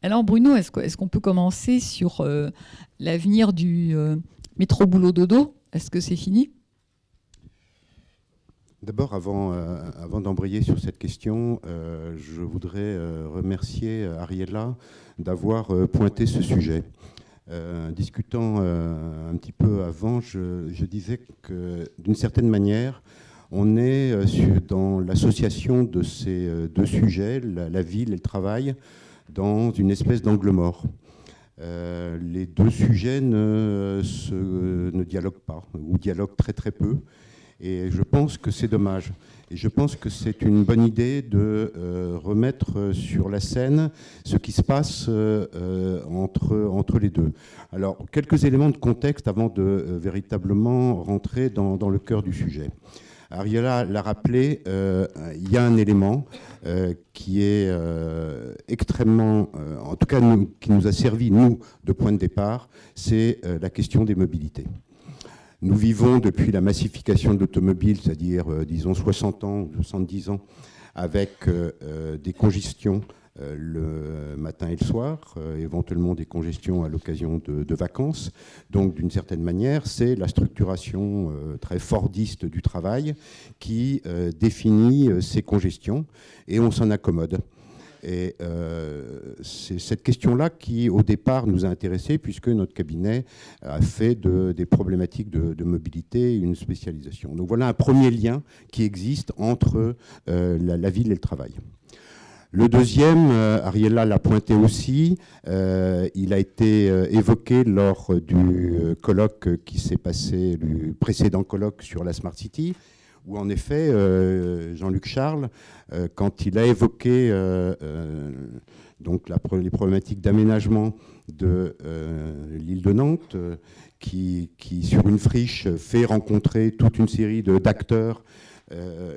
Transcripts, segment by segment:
Alors Bruno, est-ce qu'on peut commencer sur l'avenir du métro boulot dodo? Est-ce que c'est fini? D'abord, avant d'embrayer sur cette question, je voudrais remercier Ariella d'avoir pointé ce sujet. Discutant un petit peu avant, je disais que d'une certaine manière, on est dans l'association de ces deux sujets, la ville et le travail, dans une espèce d'angle mort. Les deux sujets ne dialoguent pas, ou dialoguent très très peu. Et je pense que c'est dommage. Et je pense que c'est une bonne idée de remettre sur la scène ce qui se passe entre les deux. Alors, quelques éléments de contexte avant de véritablement rentrer dans le cœur du sujet. Ariella l'a rappelé, il y a un élément qui est extrêmement, en tout cas qui nous a servi, nous, de point de départ, c'est la question des mobilités. Nous vivons depuis la massification de l'automobile, c'est-à-dire, disons, 60 ans ou 70 ans, avec des congestions le matin et le soir, éventuellement des congestions à l'occasion de vacances. Donc, d'une certaine manière, c'est la structuration très fordiste du travail qui définit ces congestions, et on s'en accommode. Et c'est cette question-là qui, au départ, nous a intéressés, puisque notre cabinet a fait des problématiques de mobilité une spécialisation. Donc voilà un premier lien qui existe entre la ville et le travail. Le deuxième, Ariella l'a pointé aussi, il a été évoqué lors du colloque qui s'est passé, du précédent colloque sur la Smart City, où en effet, Jean-Luc Charles, quand il a évoqué donc les problématiques d'aménagement de l'île de Nantes, qui sur une friche fait rencontrer toute une série d'acteurs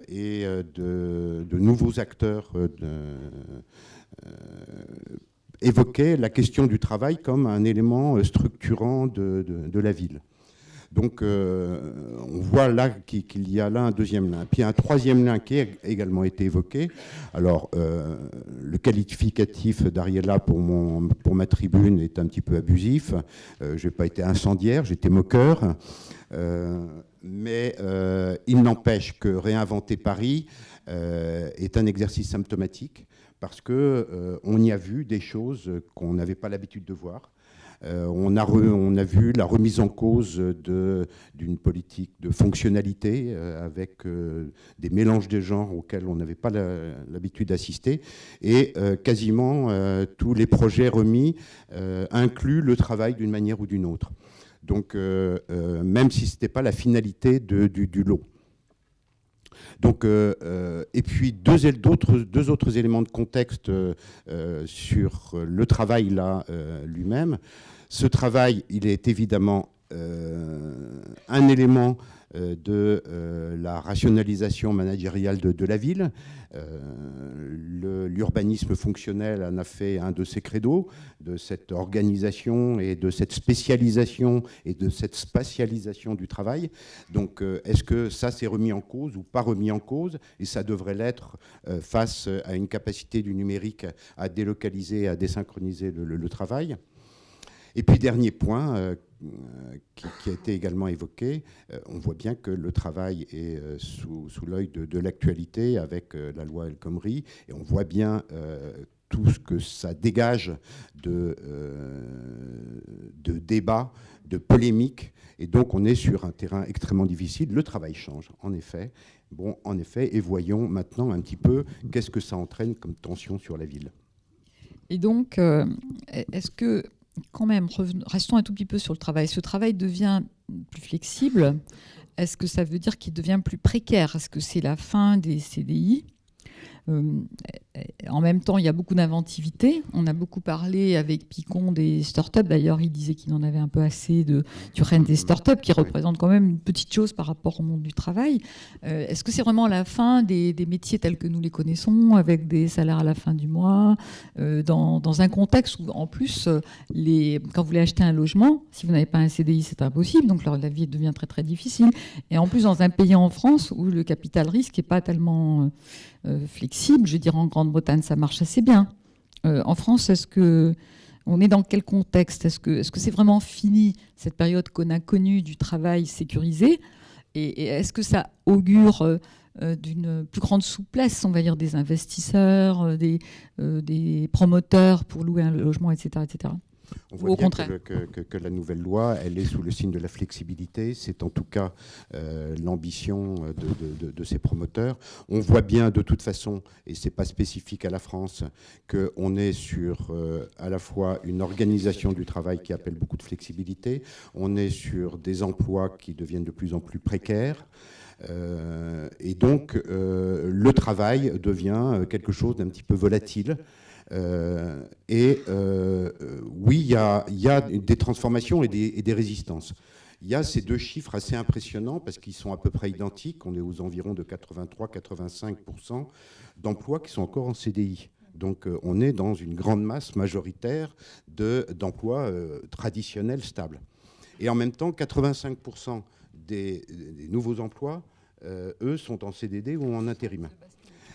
et de nouveaux acteurs, évoquait la question du travail comme un élément structurant de la ville. Donc, on voit là qu'il y a là un deuxième lien. Puis un troisième lien qui a également été évoqué. Alors, le qualificatif d'Ariella pour ma tribune est un petit peu abusif. Je n'ai pas été incendiaire, j'étais moqueur. Mais il n'empêche que réinventer Paris est un exercice symptomatique parce qu'on y a vu des choses qu'on n'avait pas l'habitude de voir. On a vu la remise en cause d'une politique de fonctionnalité avec des mélanges de genres auxquels on n'avait pas l'habitude d'assister. Et quasiment tous les projets remis incluent le travail d'une manière ou d'une autre. Donc, même si ce n'était pas la finalité du lot. Donc, et puis deux autres éléments de contexte sur le travail là lui-même. Ce travail, il est évidemment un élément de la rationalisation managériale de la ville. L'urbanisme fonctionnel en a fait un de ses credos, de cette organisation et de cette spécialisation et de cette spatialisation du travail. Donc, est-ce que ça s'est remis en cause ou pas remis en cause? Et ça devrait l'être face à une capacité du numérique à délocaliser, à désynchroniser le travail. Et puis, dernier point qui a été également évoqué, on voit bien que le travail est sous l'œil de l'actualité avec la loi El Khomri, et on voit bien tout ce que ça dégage de débats, de polémiques, et donc on est sur un terrain extrêmement difficile. Le travail change, en effet. Bon, en effet, et voyons maintenant un petit peu qu'est-ce que ça entraîne comme tension sur la ville. Et donc, est-ce que quand même, restons un tout petit peu sur le travail. Ce travail devient plus flexible. Est-ce que ça veut dire qu'il devient plus précaire? Est-ce que c'est la fin des CDI? En même temps, il y a beaucoup d'inventivité. On a beaucoup parlé avec Picon des startups. D'ailleurs, il disait qu'il en avait un peu assez du règne des startups, qui représentent quand même une petite chose par rapport au monde du travail. Est-ce que c'est vraiment la fin des métiers tels que nous les connaissons, avec des salaires à la fin du mois, dans un contexte où, en plus, quand vous voulez acheter un logement, si vous n'avez pas un CDI, c'est impossible. Donc, la vie devient très, très difficile. Et en plus, dans un pays en France où le capital risque n'est pas tellement flexible, je veux dire, en Grande-Bretagne, ça marche assez bien. En France, on est dans quel contexte ? Est-ce que c'est vraiment fini, cette période qu'on a connue du travail sécurisé ? Et est-ce que ça augure d'une plus grande souplesse, on va dire, des investisseurs, des promoteurs pour louer un logement, etc. etc. On voit bien que la nouvelle loi, elle est sous le signe de la flexibilité. C'est en tout cas l'ambition de ces promoteurs. On voit bien de toute façon, et ce n'est pas spécifique à la France, qu'on est sur à la fois une organisation du travail qui appelle beaucoup de flexibilité. On est sur des emplois qui deviennent de plus en plus précaires. Et donc, le travail devient quelque chose d'un petit peu volatile. Oui, il y a des transformations et des résistances. Il y a ces deux chiffres assez impressionnants parce qu'ils sont à peu près identiques. On est aux environs de 83-85% d'emplois qui sont encore en CDI. Donc on est dans une grande masse majoritaire d'emplois traditionnels stables. Et en même temps, 85% des nouveaux emplois, eux, sont en CDD ou en intérim.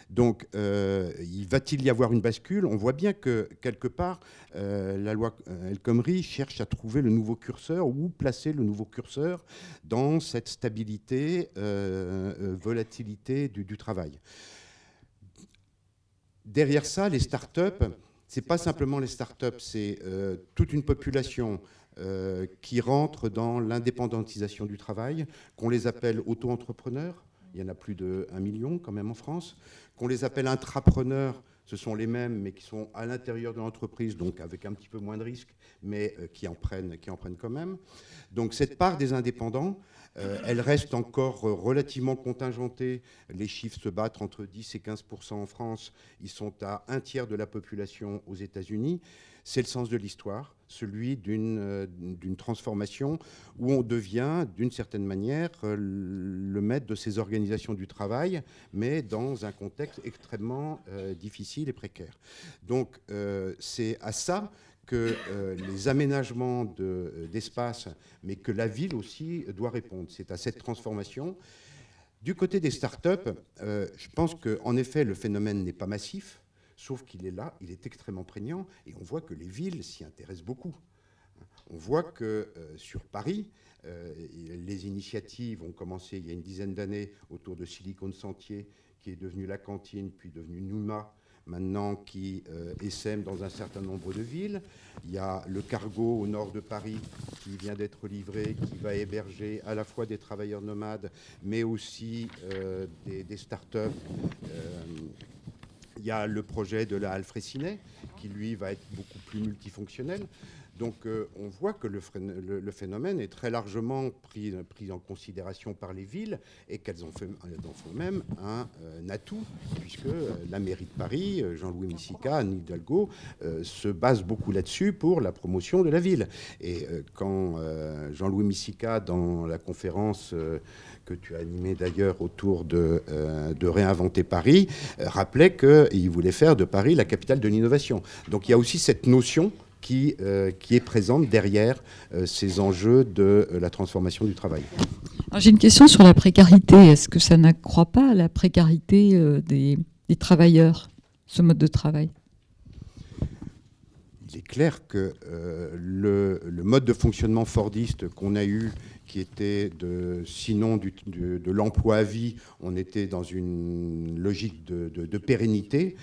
Donc, va-t-il y avoir une bascule ? On voit bien que, quelque part, la loi El Khomri cherche à trouver le nouveau curseur ou placer le nouveau curseur dans cette stabilité, volatilité du travail. Derrière ça, les start-up, ce n'est pas simplement les start-up, c'est toute une population qui rentre dans l'indépendantisation du travail, qu'on les appelle auto-entrepreneurs. Il y en a plus de 1 million quand même en France. Qu'on les appelle intrapreneurs, ce sont les mêmes, mais qui sont à l'intérieur de l'entreprise, donc avec un petit peu moins de risques, mais qui en prennent quand même. Donc cette part des indépendants, elle reste encore relativement contingentée. Les chiffres se battent entre 10 et 15% en France. Ils sont à 1/3 de la population aux États-Unis. C'est le sens de l'histoire, celui d'une transformation où on devient, d'une certaine manière, le maître de ces organisations du travail, mais dans un contexte extrêmement difficile et précaire. Donc, c'est à ça que les aménagements d'espace, mais que la ville aussi doit répondre. C'est à cette transformation. Du côté des start-up, je pense qu'en effet, le phénomène n'est pas massif. Sauf qu'il est là, il est extrêmement prégnant, et on voit que les villes s'y intéressent beaucoup. On voit que sur Paris, les initiatives ont commencé il y a une dizaine d'années autour de Silicon Sentier, qui est devenu La Cantine, puis devenu Numa, maintenant qui essaime dans un certain nombre de villes. Il y a le Cargo au nord de Paris qui vient d'être livré, qui va héberger à la fois des travailleurs nomades, mais aussi des start-up. Il y a le projet de la Halle Fraissinet, qui lui va être beaucoup plus multifonctionnel. Donc on voit que le phénomène est très largement pris en considération par les villes et qu'elles en font même un atout, puisque la mairie de Paris, Jean-Louis Missica, Anne Hidalgo, se base beaucoup là-dessus pour la promotion de la ville. Et quand Jean-Louis Missica, dans la conférence que tu as animée d'ailleurs autour de Réinventer Paris, rappelait qu'il voulait faire de Paris la capitale de l'innovation. Donc il y a aussi cette notion qui est présente derrière ces enjeux de la transformation du travail. J'ai une question sur la précarité. Est-ce que ça n'accroît pas la précarité des travailleurs, ce mode de travail ? Il est clair que le mode de fonctionnement fordiste qu'on a eu, qui était sinon de l'emploi à vie, on était dans une logique de pérennité,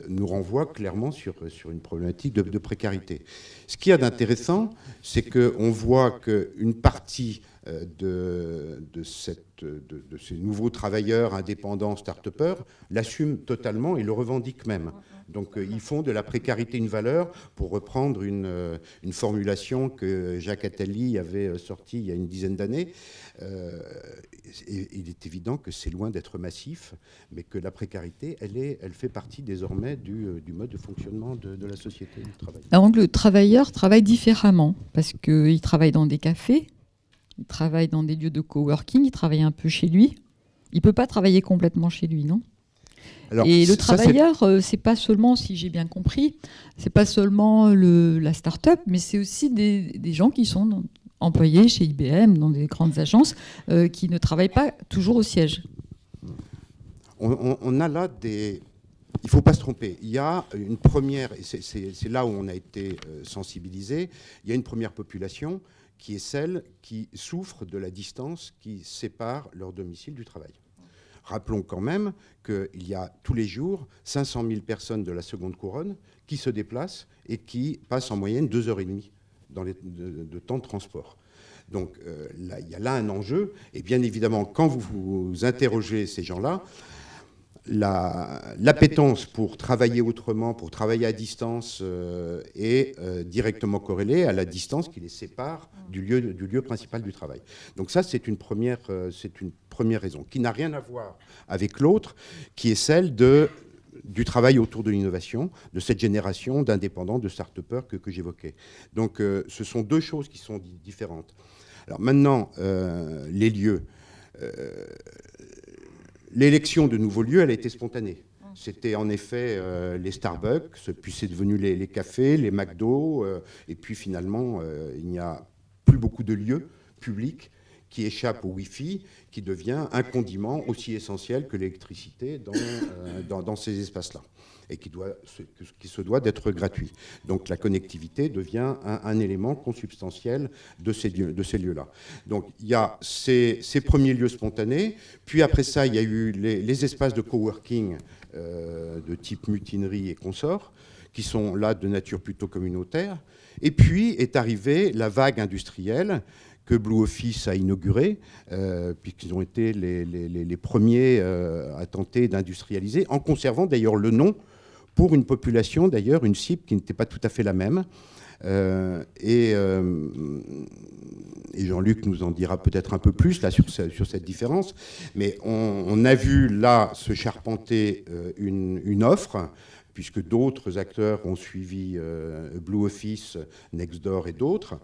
nous renvoie clairement sur une problématique de précarité. Ce qu'il y a d'intéressant, c'est qu'on voit qu'une partie de ces nouveaux travailleurs indépendants, start-upers, l'assument totalement et le revendiquent même. Donc ils font de la précarité une valeur, pour reprendre une formulation que Jacques Attali avait sortie il y a une dizaine d'années. Il est évident que c'est loin d'être massif, mais que la précarité, elle fait partie désormais du mode de fonctionnement de la société du travail. Donc le travailleur travaille différemment, parce qu'il travaille dans des cafés, il travaille dans des lieux de coworking, il travaille un peu chez lui. Il ne peut pas travailler complètement chez lui, non ? Alors, et le travailleur, c'est pas seulement, si j'ai bien compris, c'est pas seulement la start-up, mais c'est aussi des gens qui sont employés chez IBM, dans des grandes agences, qui ne travaillent pas toujours au siège. On a là il ne faut pas se tromper. Il y a une première, et c'est là où on a été sensibilisé, il y a une première population qui est celle qui souffre de la distance qui sépare leur domicile du travail. Rappelons quand même qu'il y a tous les jours 500 000 personnes de la seconde couronne qui se déplacent et qui passent en moyenne 2h30 de temps de transport. Donc là, il y a là un enjeu. Et bien évidemment, quand vous interrogez ces gens-là, l'appétence pour travailler autrement, pour travailler à distance, est directement corrélée à la distance qui les sépare du lieu principal du travail. Donc ça, c'est une première raison, qui n'a rien à voir avec l'autre, qui est celle du travail autour de l'innovation, de cette génération d'indépendants, de start-upers que j'évoquais. Donc ce sont deux choses qui sont différentes. Alors maintenant, les lieux. L'élection de nouveaux lieux, elle a été spontanée. C'était en effet les Starbucks, puis c'est devenu les cafés, les McDo, et puis finalement, il n'y a plus beaucoup de lieux publics qui échappent au Wi-Fi, qui devient un condiment aussi essentiel que l'électricité dans ces espaces-là, et qui se doit d'être gratuit. Donc la connectivité devient un élément consubstantiel de ces lieux-là. Donc il y a ces premiers lieux spontanés, puis après ça, il y a eu les espaces de coworking de type mutinerie et consorts, qui sont là de nature plutôt communautaire. Et puis est arrivée la vague industrielle que Blue Office a inaugurée, puisqu'ils ont été les premiers à tenter d'industrialiser, en conservant d'ailleurs le nom pour une population, d'ailleurs, une cible qui n'était pas tout à fait la même. Et Jean-Luc nous en dira peut-être un peu plus là, sur cette différence. Mais on a vu là se charpenter une offre, puisque d'autres acteurs ont suivi Blue Office, Nextdoor et d'autres.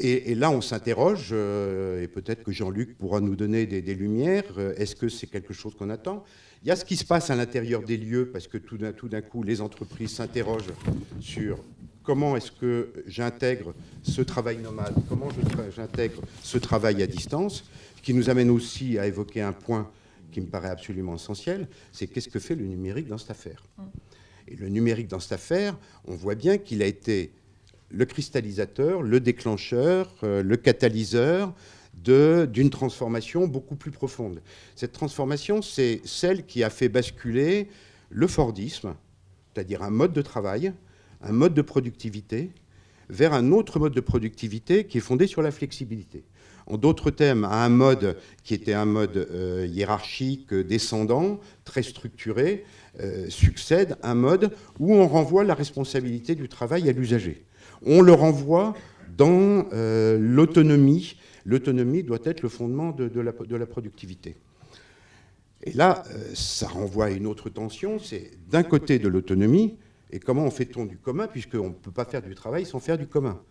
Et là, on s'interroge, et peut-être que Jean-Luc pourra nous donner des lumières. Est-ce que c'est quelque chose qu'on attend ? Il y a ce qui se passe à l'intérieur des lieux, parce que tout d'un coup, les entreprises s'interrogent sur comment est-ce que j'intègre ce travail nomade, comment j'intègre ce travail à distance, ce qui nous amène aussi à évoquer un point qui me paraît absolument essentiel, c'est qu'est-ce que fait le numérique dans cette affaire ? Et le numérique dans cette affaire, on voit bien qu'il a été le cristallisateur, le déclencheur, le catalyseur d'une transformation beaucoup plus profonde. Cette transformation, c'est celle qui a fait basculer le Fordisme, c'est-à-dire un mode de travail, un mode de productivité, vers un autre mode de productivité qui est fondé sur la flexibilité. En d'autres termes, à un mode qui était un mode hiérarchique, descendant, très structuré, succède un mode où on renvoie la responsabilité du travail à l'usager. On le renvoie dans l'autonomie. L'autonomie doit être le fondement de la productivité. Et là, ça renvoie à une autre tension, c'est d'un côté de l'autonomie, et comment on fait-on du commun, puisqu'on ne peut pas faire du travail sans faire du commun.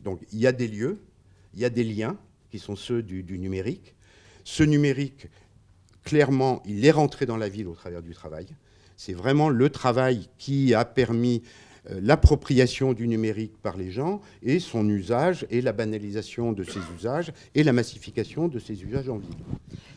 Donc il y a des lieux, il y a des liens, qui sont ceux du numérique. Ce numérique, clairement, il est rentré dans la ville au travers du travail. C'est vraiment le travail qui a permis l'appropriation du numérique par les gens et son usage et la banalisation de ces usages et la massification de ces usages en ville.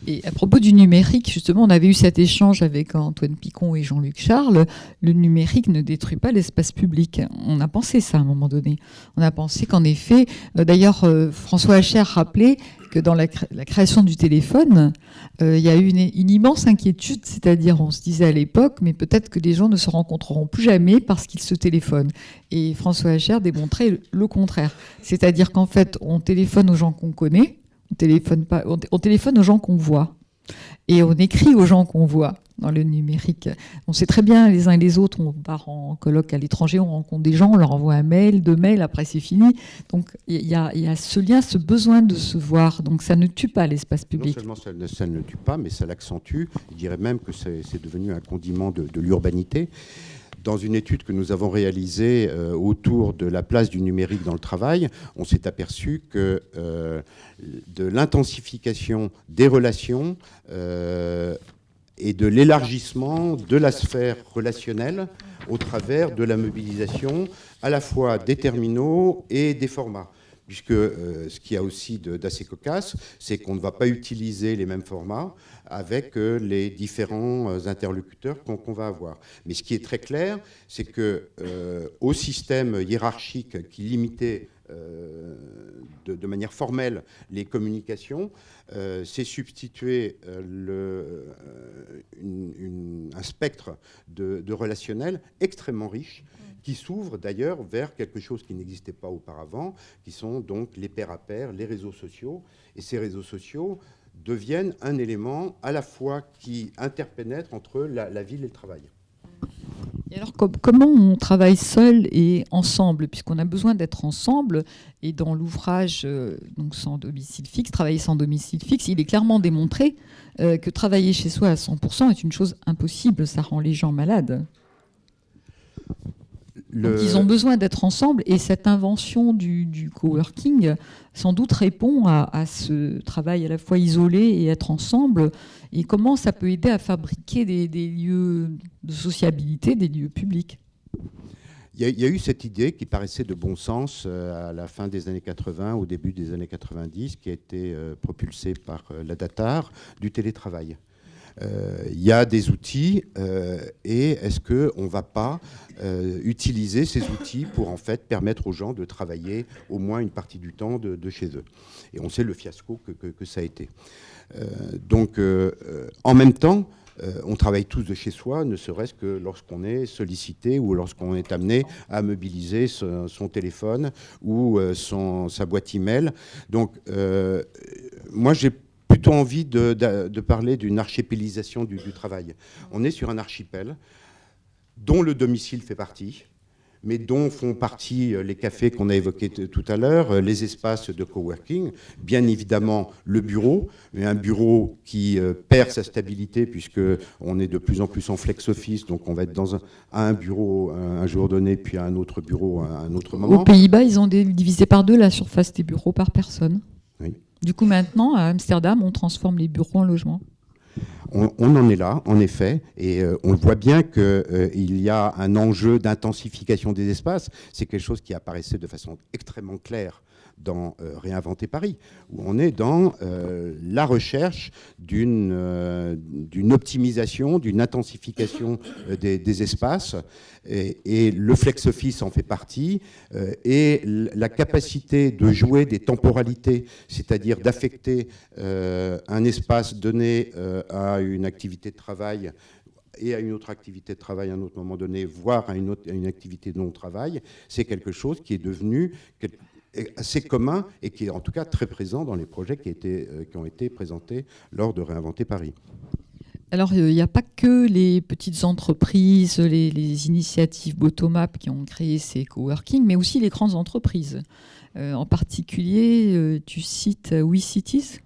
Et à propos du numérique, justement, on avait eu cet échange avec Antoine Picon et Jean-Luc Charles. Le numérique ne détruit pas l'espace public. On a pensé ça à un moment donné. On a pensé qu'en effet, d'ailleurs, François Hacher rappelait que dans la création du téléphone, il y a eu une immense inquiétude, c'est-à-dire on se disait à l'époque, mais peut-être que les gens ne se rencontreront plus jamais parce qu'ils se téléphonent. Et François Hacher démontrait le contraire. C'est-à-dire qu'en fait, on téléphone aux gens qu'on connaît, on téléphone aux gens qu'on voit. Et on écrit aux gens qu'on voit dans le numérique. On sait très bien les uns et les autres, on part en colloque à l'étranger, on rencontre des gens, on leur envoie un mail, 2 mails, après c'est fini. Donc il y a ce lien, ce besoin de se voir. Donc ça ne tue pas l'espace public. Non seulement ça ne le tue pas, mais ça l'accentue. Je dirais même que c'est devenu un condiment de l'urbanité. Dans une étude que nous avons réalisée autour de la place du numérique dans le travail, on s'est aperçu que de l'intensification des relations et de l'élargissement de la sphère relationnelle au travers de la mobilisation à la fois des terminaux et des formats. puisque ce qu'il y a aussi d'assez cocasse, c'est qu'on ne va pas utiliser les mêmes formats avec les différents interlocuteurs qu'on va avoir. Mais ce qui est très clair, c'est que au système hiérarchique qui limitait de manière formelle les communications, c'est substitué un spectre de relationnel extrêmement riche, qui s'ouvre d'ailleurs vers quelque chose qui n'existait pas auparavant, qui sont donc les pairs à pairs, les réseaux sociaux. Et ces réseaux sociaux deviennent un élément à la fois qui interpénètre entre la ville et le travail. Et alors, comment on travaille seul et ensemble, puisqu'on a besoin d'être ensemble, et dans l'ouvrage donc sans domicile fixe, travailler sans domicile fixe, il est clairement démontré que travailler chez soi à 100% est une chose impossible, ça rend les gens malades. Donc, ils ont besoin d'être ensemble, et cette invention du coworking sans doute répond à ce travail à la fois isolé et être ensemble, et comment ça peut aider à fabriquer des lieux de sociabilité, des lieux publics. Il y a eu cette idée qui paraissait de bon sens à la fin des années 80, au début des années 90, qui a été propulsée par la DATAR, du télétravail. Il y a des outils et est-ce qu'on ne va pas utiliser ces outils pour en fait permettre aux gens de travailler au moins une partie du temps de chez eux. Et on sait le fiasco que ça a été. Donc en même temps, on travaille tous de chez soi, ne serait-ce que lorsqu'on est sollicité ou lorsqu'on est amené à mobiliser son téléphone ou sa boîte email. Donc moi j'ai plutôt envie de parler d'une archipélisation du travail. On est sur un archipel dont le domicile fait partie, mais dont font partie les cafés qu'on a évoqués tout à l'heure, les espaces de coworking, bien évidemment le bureau, mais un bureau qui perd sa stabilité puisqu'on est de plus en plus en flex-office, donc on va être dans un bureau un jour donné, puis à un autre bureau à un autre moment. Aux Pays-Bas, ils ont divisé par 2 la surface des bureaux par personne. Oui. Du coup, maintenant, à Amsterdam, on transforme les bureaux en logements. On en est là, en effet, et on voit bien qu'il y a un enjeu d'intensification des espaces. C'est quelque chose qui apparaissait de façon extrêmement claire dans Réinventer Paris, où on est dans la recherche d'une optimisation, d'une intensification des espaces, et le flex-office en fait partie, et la capacité de jouer des temporalités, c'est-à-dire d'affecter un espace donné à une activité de travail et à une autre activité de travail à un autre moment donné, voire à une activité de non-travail, c'est quelque chose qui est devenu assez commun et qui est en tout cas très présent dans les projets qui ont été présentés lors de Réinventer Paris. Alors, il n'y a pas que les petites entreprises, les initiatives bottom-up qui ont créé ces coworking, mais aussi les grandes entreprises. En particulier, tu cites WeCities.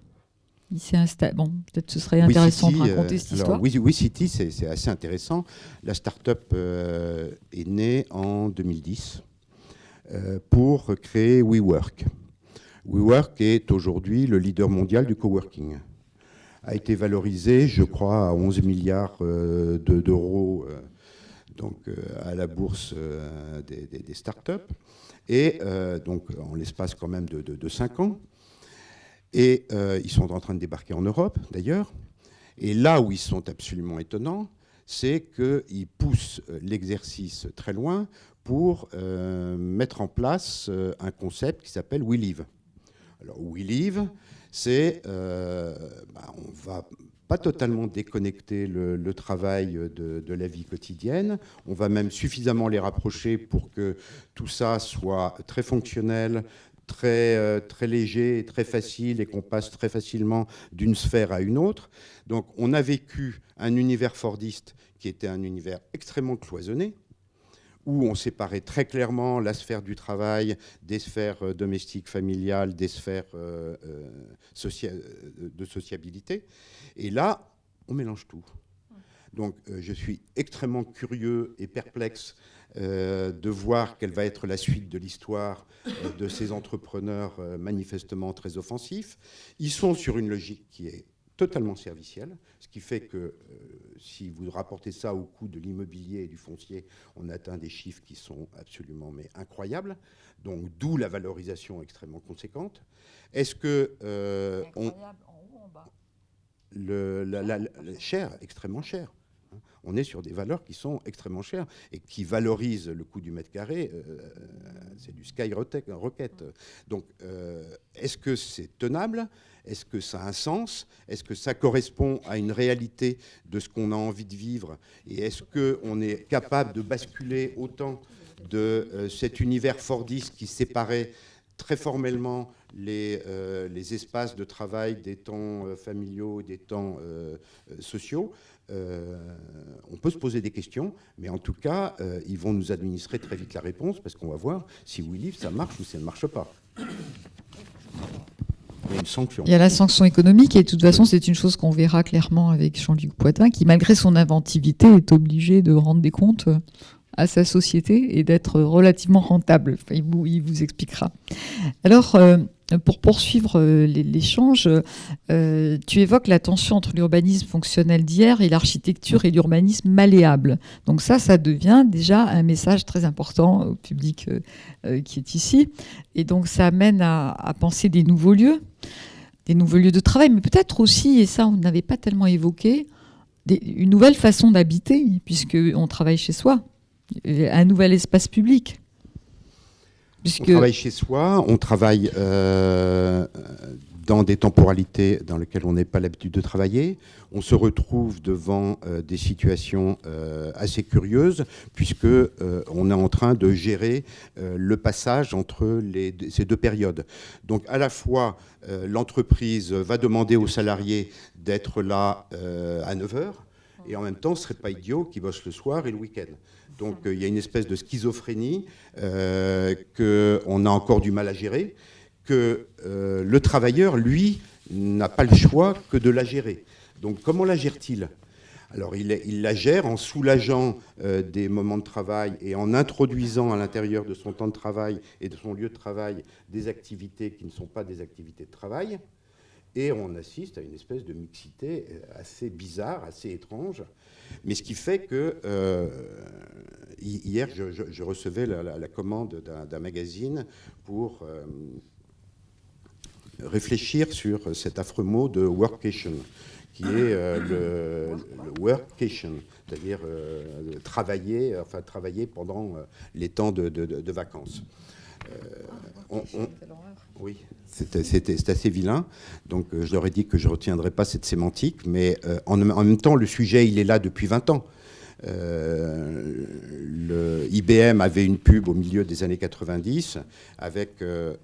Bon, peut-être ce serait intéressant de raconter cette histoire. WeCities, c'est assez intéressant. La start-up est née en 2010 pour créer WeWork. WeWork est aujourd'hui le leader mondial du coworking. A été valorisé, je crois, à 11 milliards d'euros à la bourse des startups, et donc en l'espace quand même de 5 ans. Et ils sont en train de débarquer en Europe, d'ailleurs. Et là où ils sont absolument étonnants, c'est qu'ils poussent l'exercice très loin pour mettre en place un concept qui s'appelle WeLive. Alors, WeLive, c'est on va pas totalement déconnecter le travail de la vie quotidienne. On va même suffisamment les rapprocher pour que tout ça soit très fonctionnel, très léger et très facile, et qu'on passe très facilement d'une sphère à une autre. Donc on a vécu un univers fordiste qui était un univers extrêmement cloisonné, où on séparait très clairement la sphère du travail des sphères domestiques, familiales, des sphères de sociabilité. Et là, on mélange tout. Donc je suis extrêmement curieux et perplexe de voir quelle va être la suite de l'histoire de ces entrepreneurs manifestement très offensifs. Ils sont sur une logique qui est totalement servicielle, ce qui fait que si vous rapportez ça au coût de l'immobilier et du foncier, on atteint des chiffres qui sont absolument incroyables, donc d'où la valorisation extrêmement conséquente. Est-ce que... incroyable en haut, en bas. Cher, extrêmement cher. On est sur des valeurs qui sont extrêmement chères et qui valorisent le coût du mètre carré. C'est du skyrocket. Donc, est-ce que c'est tenable ? Est-ce que ça a un sens ? Est-ce que ça correspond à une réalité de ce qu'on a envie de vivre ? Et est-ce qu'on est capable de basculer autant de cet univers fordiste qui séparait très formellement les espaces de travail des temps familiaux, des temps sociaux? On peut se poser des questions, mais en tout cas, ils vont nous administrer très vite la réponse, parce qu'on va voir si We Live, ça marche ou ça ne marche pas. Il y a une sanction. Il y a la sanction économique, et de toute façon, c'est une chose qu'on verra clairement avec Jean-Luc Poitvin, qui, malgré son inventivité, est obligé de rendre des comptes à sa société et d'être relativement rentable. Enfin, il vous expliquera. Alors, pour poursuivre l'échange, tu évoques la tension entre l'urbanisme fonctionnel d'hier et l'architecture et l'urbanisme malléable. Donc ça devient déjà un message très important au public qui est ici. Et donc ça amène à penser des nouveaux lieux de travail, mais peut-être aussi, et ça on n'avait pas tellement évoqué, une nouvelle façon d'habiter, puisqu'on travaille chez soi, un nouvel espace public. On travaille chez soi, on travaille dans des temporalités dans lesquelles on n'a pas l'habitude de travailler. On se retrouve devant des situations assez curieuses, puisqu'on est en train de gérer le passage entre ces deux périodes. Donc à la fois, l'entreprise va demander aux salariés d'être là à 9h, et en même temps, ce ne serait pas idiot qu'ils bossent le soir et le week-end. Donc il y a une espèce de schizophrénie qu'on a encore du mal à gérer, que le travailleur, lui, n'a pas le choix que de la gérer. Donc comment la gère-t-il ? Alors il la gère en soulageant des moments de travail et en introduisant à l'intérieur de son temps de travail et de son lieu de travail des activités qui ne sont pas des activités de travail. Et on assiste à une espèce de mixité assez bizarre, assez étrange. Mais ce qui fait que, hier, je recevais la commande d'un magazine pour réfléchir sur cet affreux mot de workation, qui est le workation, c'est-à-dire travailler pendant les temps de vacances. Oui, c'est assez vilain. Donc je leur ai dit que je ne retiendrai pas cette sémantique, mais en même temps, le sujet, il est là depuis 20 ans. IBM avait une pub au milieu des années 90 avec un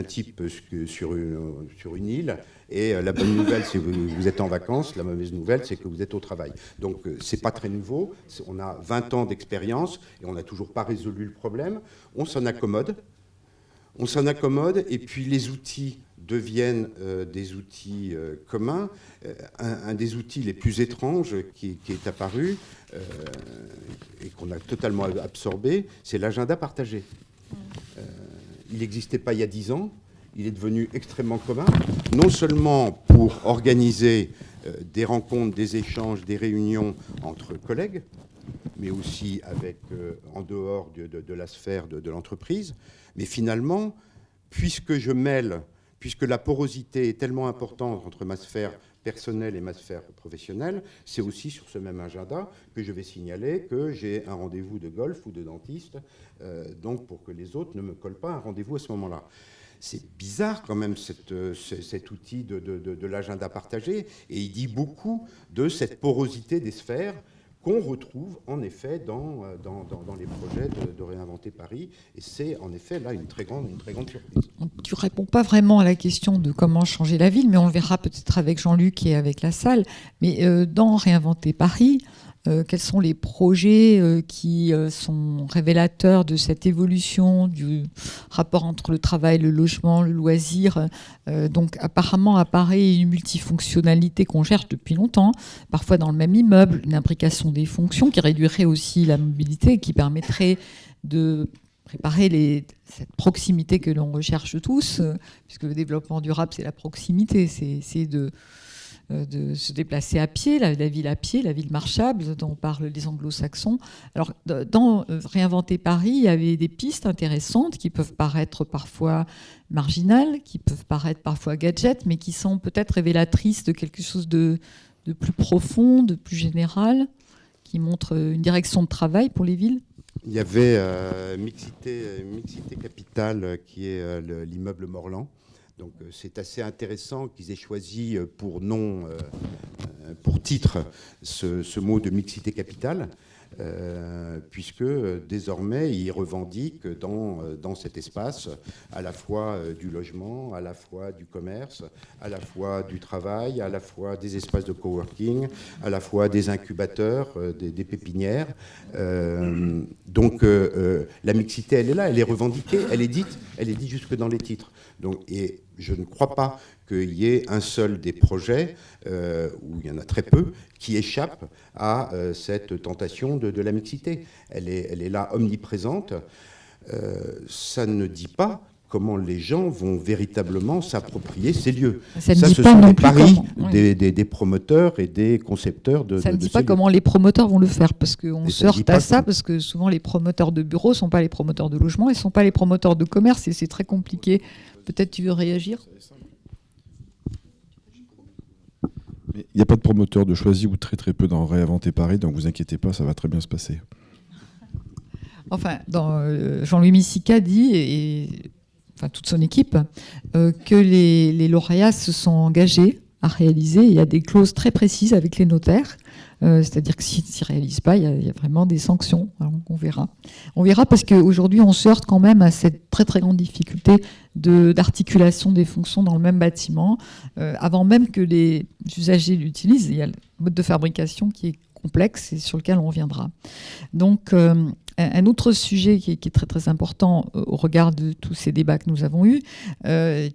type sur une île. Et la bonne nouvelle, c'est que vous êtes en vacances. La mauvaise nouvelle, c'est que vous êtes au travail. Donc, c'est pas très nouveau. On a 20 ans d'expérience et on n'a toujours pas résolu le problème. On s'en accommode. Et puis les outils deviennent des outils communs. Un des outils les plus étranges qui est apparu et qu'on a totalement absorbé, c'est l'agenda partagé. Il n'existait pas il y a 10 ans. Il est devenu extrêmement commun, non seulement pour organiser des rencontres, des échanges, des réunions entre collègues, mais aussi en dehors de la sphère de l'entreprise. Mais finalement, puisque la porosité est tellement importante entre ma sphère personnelle et ma sphère professionnelle, c'est aussi sur ce même agenda que je vais signaler que j'ai un rendez-vous de golf ou de dentiste, donc pour que les autres ne me collent pas un rendez-vous à ce moment-là. C'est bizarre quand même cet outil de l'agenda partagé, et il dit beaucoup de cette porosité des sphères qu'on retrouve en effet dans les projets de Réinventer Paris, et c'est en effet là une très grande surprise. Tu ne réponds pas vraiment à la question de comment changer la ville, mais on le verra peut-être avec Jean-Luc et avec la salle. Mais dans Réinventer Paris, quels sont les projets qui sont révélateurs de cette évolution du rapport entre le travail, le logement, le loisir. Donc apparemment apparaît une multifonctionnalité qu'on cherche depuis longtemps, parfois dans le même immeuble, une imbrication des fonctions qui réduirait aussi la mobilité et qui permettrait de préparer cette proximité que l'on recherche tous, puisque le développement durable, c'est la proximité, c'est de se déplacer à pied, la ville à pied, la ville marchable dont parlent les anglo-saxons. Alors, dans Réinventer Paris, il y avait des pistes intéressantes qui peuvent paraître parfois marginales, qui peuvent paraître parfois gadgets, mais qui sont peut-être révélatrices de quelque chose de plus profond, de plus général, qui montre une direction de travail pour les villes. Il y avait Mixité Capital, qui est l'immeuble Morland. Donc c'est assez intéressant qu'ils aient choisi pour titre ce mot de mixité capitale, puisque désormais ils revendiquent dans cet espace à la fois du logement, à la fois du commerce, à la fois du travail, à la fois des espaces de coworking, à la fois des incubateurs, des pépinières. Donc la mixité, elle est là, elle est revendiquée, elle est dite jusque dans les titres. Donc, et je ne crois pas qu'il y ait un seul des projets, où il y en a très peu, qui échappe à cette tentation de la mixité. Elle est là, omniprésente. Ça ne dit pas comment les gens vont véritablement s'approprier ces lieux. Ça ce sont les paris des promoteurs et des concepteurs de ça ne dit ces pas lieux. comment les promoteurs vont le faire, parce qu'on se heurte à ça, parce que souvent les promoteurs de bureaux ne sont pas les promoteurs de logement, ils ne sont pas les promoteurs de commerce, et c'est très compliqué. Peut-être tu veux réagir ? Il n'y a pas de promoteur de choisi ou très très peu dans Réinventer Paris, donc vous inquiétez pas, ça va très bien se passer. Enfin, Jean-Louis Missica dit, enfin toute son équipe, que les lauréats se sont engagés à réaliser. Il y a des clauses très précises avec les notaires. C'est-à-dire que s'ils ne réalisent pas, il y a vraiment des sanctions. Alors, on verra. On verra parce qu'aujourd'hui, on se heurte quand même à cette très très grande difficulté d'articulation des fonctions dans le même bâtiment. Avant même que les usagers l'utilisent, il y a le mode de fabrication qui est complexe et sur lequel on reviendra. Donc, un autre sujet qui est très très important au regard de tous ces débats que nous avons eus,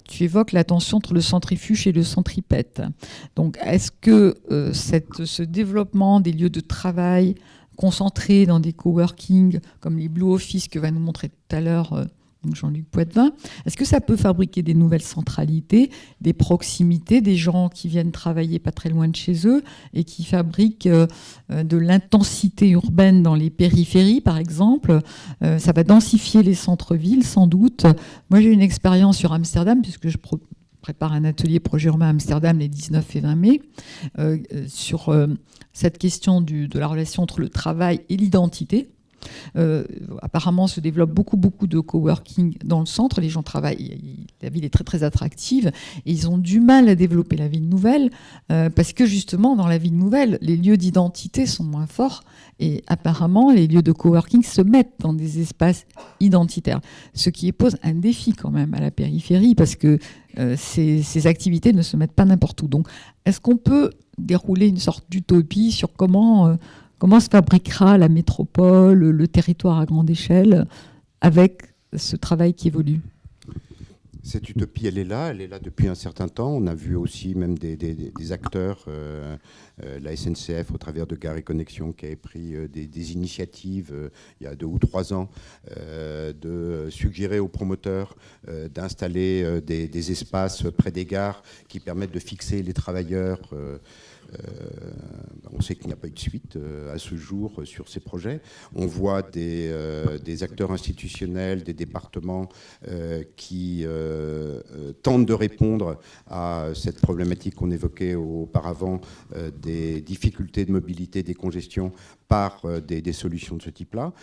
tu évoques la tension entre le centrifuge et le centripète. Donc, est-ce que ce développement des lieux de travail concentrés dans des coworking comme les Blue Office que va nous montrer tout à l'heure Jean-Luc Poitvin, est-ce que ça peut fabriquer des nouvelles centralités, des proximités, des gens qui viennent travailler pas très loin de chez eux et qui fabriquent de l'intensité urbaine dans les périphéries, par exemple. Ça va densifier les centres-villes, sans doute. Moi, j'ai une expérience sur Amsterdam, puisque je prépare un atelier projet urbain à Amsterdam les 19 et 20 mai, sur cette question de la relation entre le travail et l'identité. Apparemment se développe beaucoup de coworking dans le centre, les gens travaillent, la ville est très très attractive et ils ont du mal à développer la ville nouvelle parce que justement dans la ville nouvelle les lieux d'identité sont moins forts et apparemment les lieux de coworking se mettent dans des espaces identitaires, ce qui pose un défi quand même à la périphérie parce que ces activités ne se mettent pas n'importe où. Donc est-ce qu'on peut dérouler une sorte d'utopie sur comment se fabriquera la métropole, le territoire à grande échelle, avec ce travail qui évolue ? Cette utopie, elle est là depuis un certain temps. On a vu aussi même des acteurs, la SNCF au travers de Gares et Connexions qui avait pris des initiatives il y a 2 ou 3 ans de suggérer aux promoteurs d'installer des espaces près des gares qui permettent de fixer les travailleurs. On sait qu'il n'y a pas eu de suite à ce jour sur ces projets. On voit des acteurs institutionnels, des départements qui tentent de répondre à cette problématique qu'on évoquait auparavant, des difficultés de mobilité, des congestions par des solutions de ce type-là.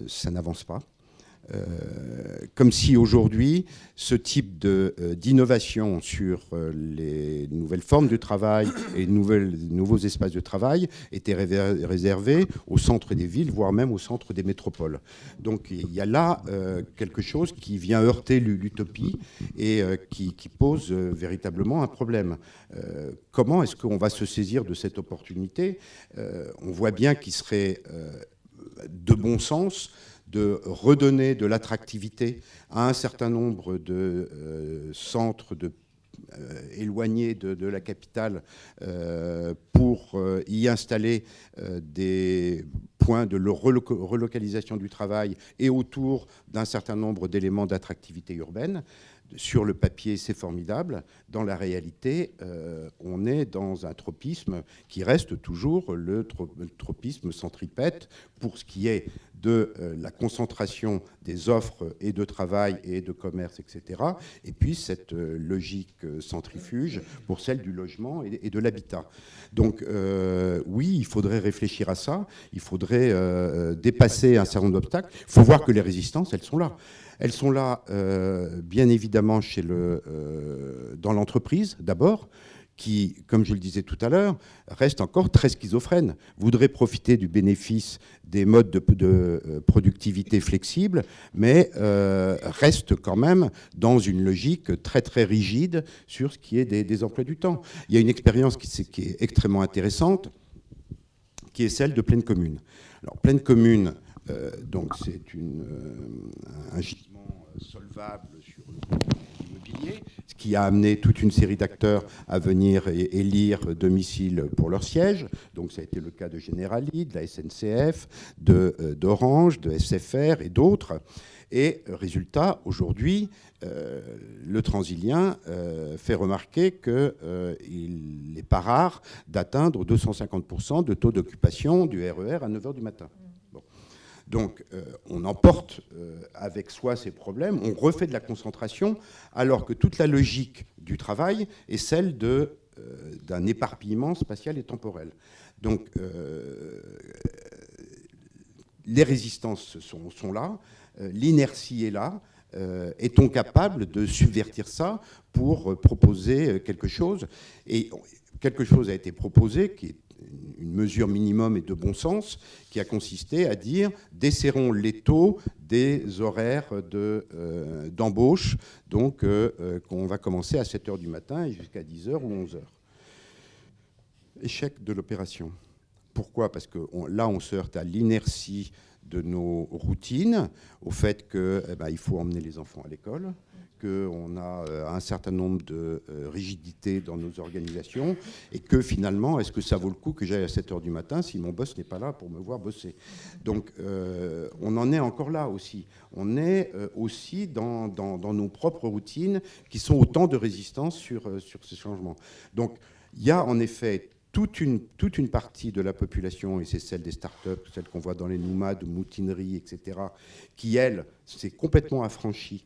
Ça n'avance pas. Comme si aujourd'hui, ce type d'innovation sur les nouvelles formes de travail et nouveaux espaces de travail était réservé au centre des villes, voire même au centre des métropoles. Donc il y a là quelque chose qui vient heurter l'utopie et qui pose véritablement un problème. Comment est-ce qu'on va se saisir de cette opportunité ? On voit bien qu'il serait de bon sens de redonner de l'attractivité à un certain nombre de centres éloignés de la capitale pour y installer des point de relocalisation du travail et autour d'un certain nombre d'éléments d'attractivité urbaine. Sur le papier, c'est formidable. Dans la réalité, on est dans un tropisme qui reste toujours le tropisme centripète pour ce qui est de la concentration des offres et de travail et de commerce, etc. Et puis cette logique centrifuge pour celle du logement et de l'habitat. Donc oui, il faudrait réfléchir à ça. Il faudrait dépasser un certain nombre d'obstacles. Il faut voir que les résistances, elles sont là. Elles sont là, bien évidemment, dans l'entreprise, d'abord, qui, comme je le disais tout à l'heure, reste encore très schizophrène, voudrait profiter du bénéfice des modes de productivité flexibles, mais reste quand même dans une logique très très rigide sur ce qui est des emplois du temps. Il y a une expérience qui est extrêmement intéressante, qui est celle de Pleine Commune. Alors, Pleine Commune, donc c'est un gisement solvable sur l'immobilier, ce qui a amené toute une série d'acteurs à venir élire domicile pour leur siège. Donc ça a été le cas de Generali, de la SNCF, d'Orange, de SFR et d'autres. Et résultat, aujourd'hui, le Transilien fait remarquer qu'il n'est pas rare d'atteindre 250% de taux d'occupation du RER à 9h du matin. Bon. Donc on emporte avec soi ces problèmes, on refait de la concentration, alors que toute la logique du travail est celle d'un éparpillement spatial et temporel. Donc les résistances sont là, l'inertie est là. Est-on capable de subvertir ça pour proposer quelque chose? Et quelque chose a été proposé, qui est une mesure minimum et de bon sens, qui a consisté à dire desserrons les taux des horaires d'embauche, donc qu'on va commencer à 7h du matin et jusqu'à 10h ou 11h. Échec de l'opération. Pourquoi? Parce que là, on se heurte à l'inertie de nos routines, au fait qu'il faut emmener les enfants à l'école, qu'on a un certain nombre de rigidités dans nos organisations, et que finalement, est-ce que ça vaut le coup que j'aille à 7h du matin si mon boss n'est pas là pour me voir bosser? Donc on en est encore là aussi. On est aussi dans nos propres routines qui sont autant de résistance sur ces changements. Donc il y a en effet toute une partie de la population, et c'est celle des startups, celle qu'on voit dans les Nouma, de Moutinerie, etc., qui, elle, s'est complètement affranchie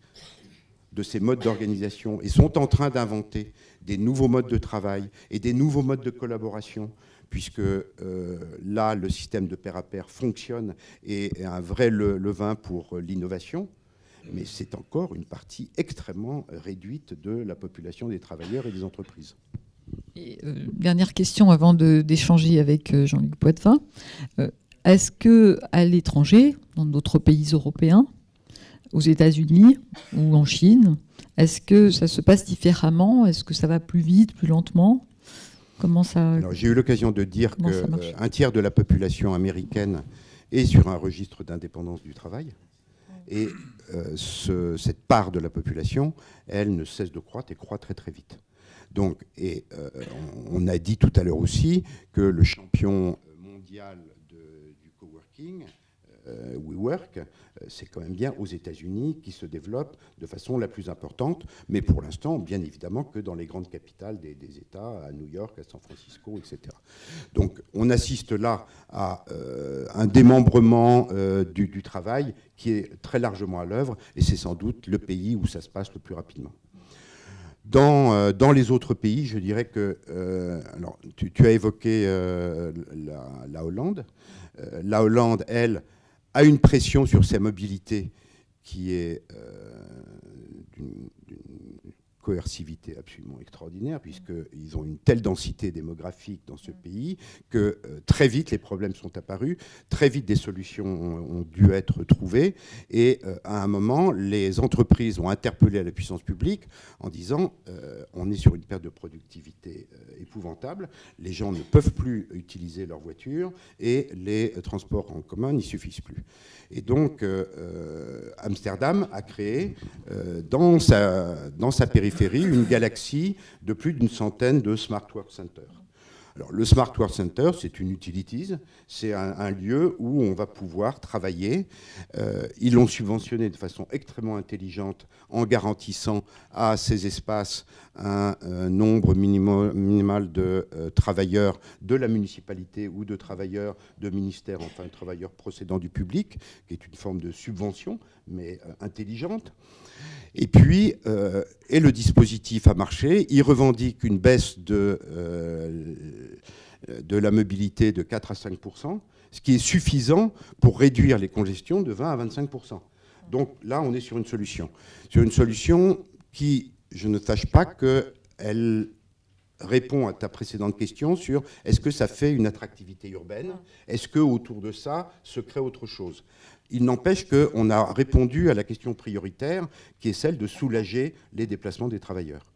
de ces modes d'organisation et sont en train d'inventer des nouveaux modes de travail et des nouveaux modes de collaboration, puisque là, le système de pair à pair fonctionne et est un vrai levain pour l'innovation. Mais c'est encore une partie extrêmement réduite de la population des travailleurs et des entreprises. Et, dernière question avant d'échanger avec Jean-Luc Poitvin. Est-ce qu'à l'étranger, dans d'autres pays européens, aux États-Unis ou en Chine, est-ce que ça se passe différemment? Est-ce que ça va plus vite, plus lentement? Comment ça... Alors, j'ai eu l'occasion de dire qu'un tiers de la population américaine est sur un registre d'indépendance du travail. Et cette part de la population, elle ne cesse de croître et croît très très vite. Donc, on a dit tout à l'heure aussi que le champion mondial du coworking, WeWork, c'est quand même bien aux États-Unis qui se développe de façon la plus importante, mais pour l'instant, bien évidemment, que dans les grandes capitales des États, à New York, à San Francisco, etc. Donc, on assiste là à un démembrement du travail qui est très largement à l'œuvre, et c'est sans doute le pays où ça se passe le plus rapidement. Dans les autres pays, je dirais que... alors, tu as évoqué la Hollande. La Hollande, elle, a une pression sur sa mobilité qui est d'une coercivité absolument extraordinaire, puisqu'ils ont une telle densité démographique dans ce pays que très vite les problèmes sont apparus, très vite des solutions ont dû être trouvées, et à un moment, les entreprises ont interpellé la puissance publique en disant on est sur une perte de productivité épouvantable, les gens ne peuvent plus utiliser leur voiture et les transports en commun n'y suffisent plus. Et donc Amsterdam a créé dans sa périphérie une galaxie de plus d'une centaine de Smart Work Centers. Alors, le Smart Work Center, c'est une utilities, c'est un lieu où on va pouvoir travailler. Ils l'ont subventionné de façon extrêmement intelligente en garantissant à ces espaces un nombre minimal de travailleurs de la municipalité ou de travailleurs de ministère, enfin travailleurs procédant du public, qui est une forme de subvention, mais intelligente. Et puis, et le dispositif a marché. Il revendique une baisse de la mobilité de 4 à 5%, ce qui est suffisant pour réduire les congestions de 20 à 25%. Donc là, on est sur une solution. Sur une solution qui, je ne sache pas qu'elle répond à ta précédente question sur est-ce que ça fait une attractivité urbaine ? Est-ce qu'autour de ça se crée autre chose ? Il n'empêche qu'on a répondu à la question prioritaire, qui est celle de soulager les déplacements des travailleurs.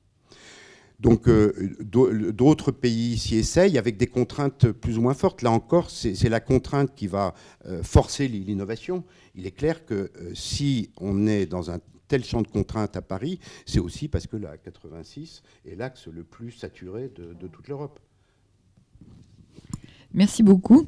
Donc d'autres pays s'y essayent avec des contraintes plus ou moins fortes. Là encore, c'est la contrainte qui va forcer l'innovation. Il est clair que si on est dans un tel champ de contraintes à Paris, c'est aussi parce que la 86 est l'axe le plus saturé de toute l'Europe. Merci beaucoup.